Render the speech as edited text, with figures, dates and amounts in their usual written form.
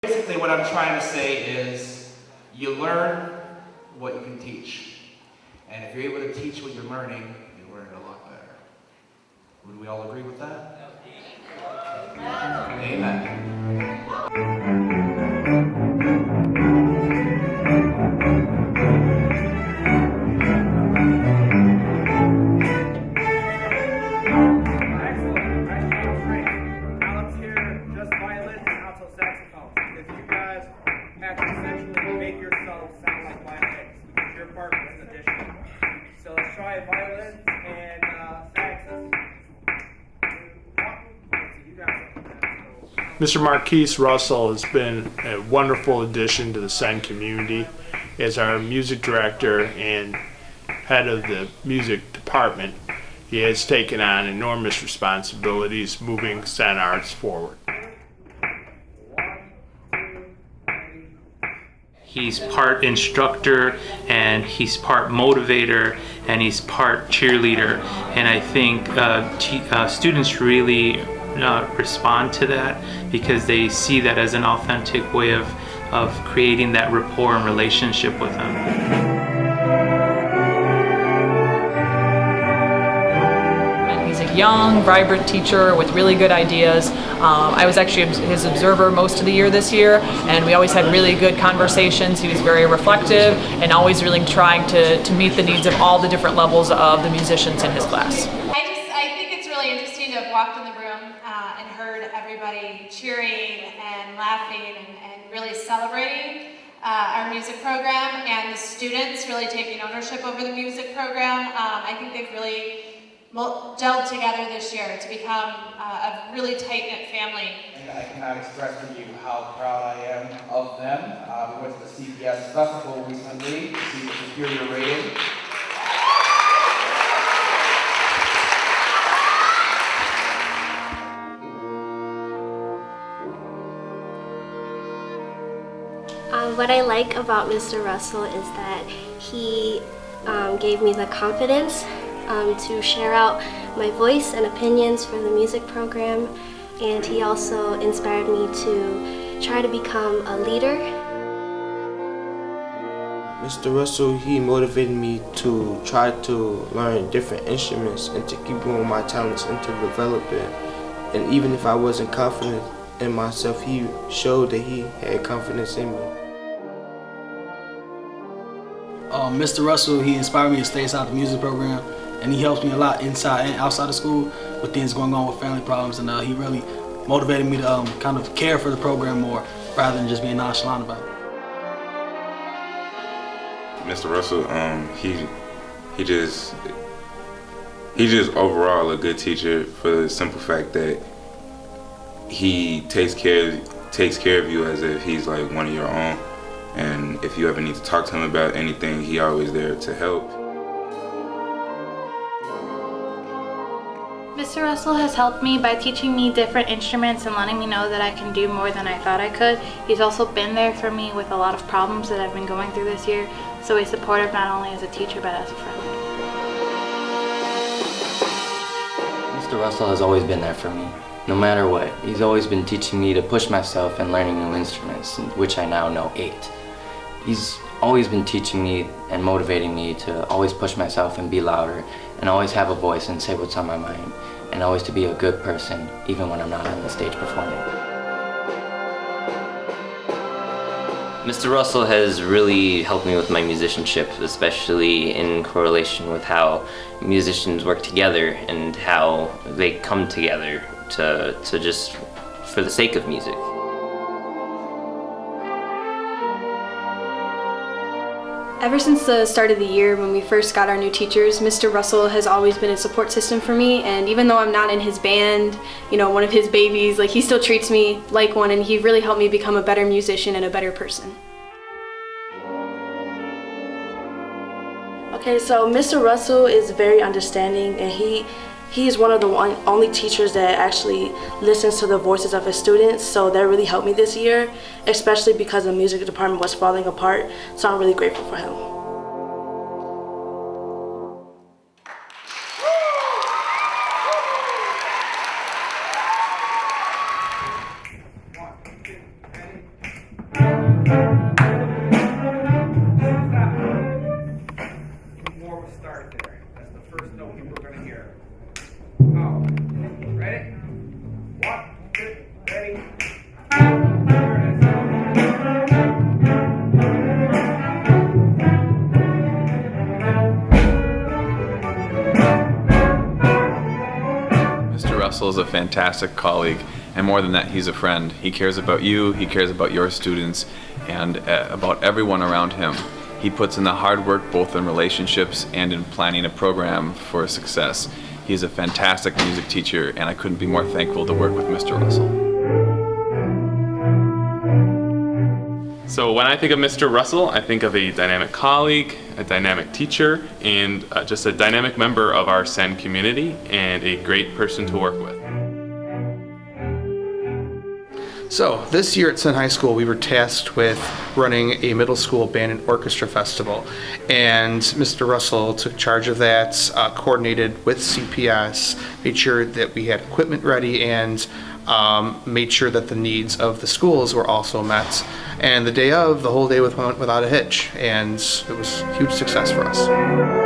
Basically what I'm trying to say is you learn what you can teach. And if you're able to teach what you're learning, you learn it a lot better. Would we all agree with that? Amen. Mr. Markeise Russell has been a wonderful addition to the Senn community as our music director and head of the music department. He has taken on enormous responsibilities moving Senn Arts forward. He's part instructor, and he's part motivator, and he's part cheerleader. And I think students really respond to that because they see that as an authentic way of creating that rapport and relationship with them. Young, vibrant teacher with really good ideas. I was actually his observer most of the year this year, and we always had really good conversations. He was very reflective and always really trying to meet the needs of all the different levels of the musicians in his class. I think it's really interesting to have walked in the room and heard everybody cheering and laughing and really celebrating our music program, and the students really taking ownership over the music program. I think they've really gelled together this year to become a really tight-knit family. And I cannot express to you how proud I am of them. We went to the CPS Festival recently to see the superior rating. What I like about Mr. Russell is that he gave me the confidence to share out my voice and opinions for the music program, and he also inspired me to try to become a leader. Mr. Russell, he motivated me to try to learn different instruments and to keep growing my talents and to develop it. And even if I wasn't confident in myself, he showed that he had confidence in me. Mr. Russell, he inspired me to stay inside the music program, and he helps me a lot inside and outside of school with things going on with family problems, and he really motivated me to kind of care for the program more rather than just being nonchalant about it. Mr. Russell, he just overall a good teacher for the simple fact that he takes care of you as if he's like one of your own. And if you ever need to talk to him about anything, he's always there to help. Mr. Russell has helped me by teaching me different instruments and letting me know that I can do more than I thought I could. He's also been there for me with a lot of problems that I've been going through this year, so he's supportive not only as a teacher but as a friend. Mr. Russell has always been there for me, no matter what. He's always been teaching me to push myself and learning new instruments, which I now know 8. He's always been teaching me and motivating me to always push myself and be louder and always have a voice and say what's on my mind and always to be a good person even when I'm not on the stage performing. Mr. Russell has really helped me with my musicianship, especially in correlation with how musicians work together and how they come together to just for the sake of music. Ever since the start of the year when we first got our new teachers, Mr. Russell has always been a support system for me, and even though I'm not in his band, you know, one of his babies, like he still treats me like one, and he really helped me become a better musician and a better person. Okay, so Mr. Russell is very understanding, and he is one of the only teachers that actually listens to the voices of his students, so that really helped me this year, especially because the music department was falling apart, so I'm really grateful for him. More of a start there. That's the first note people are going to hear. Oh. Ready? 1, 2, ready. Mr. Russell is a fantastic colleague, and more than that, he's a friend. He cares about you, he cares about your students, and about everyone around him. He puts in the hard work both in relationships and in planning a program for success. He's a fantastic music teacher, and I couldn't be more thankful to work with Mr. Russell. So when I think of Mr. Russell, I think of a dynamic colleague, a dynamic teacher, and just a dynamic member of our Senn community, and a great person to work with. So this year at Senn High School, we were tasked with running a middle school band and orchestra festival, and Mr. Russell took charge of that, coordinated with CPS, made sure that we had equipment ready, and made sure that the needs of the schools were also met. And the day of, the whole day went without a hitch, and it was a huge success for us.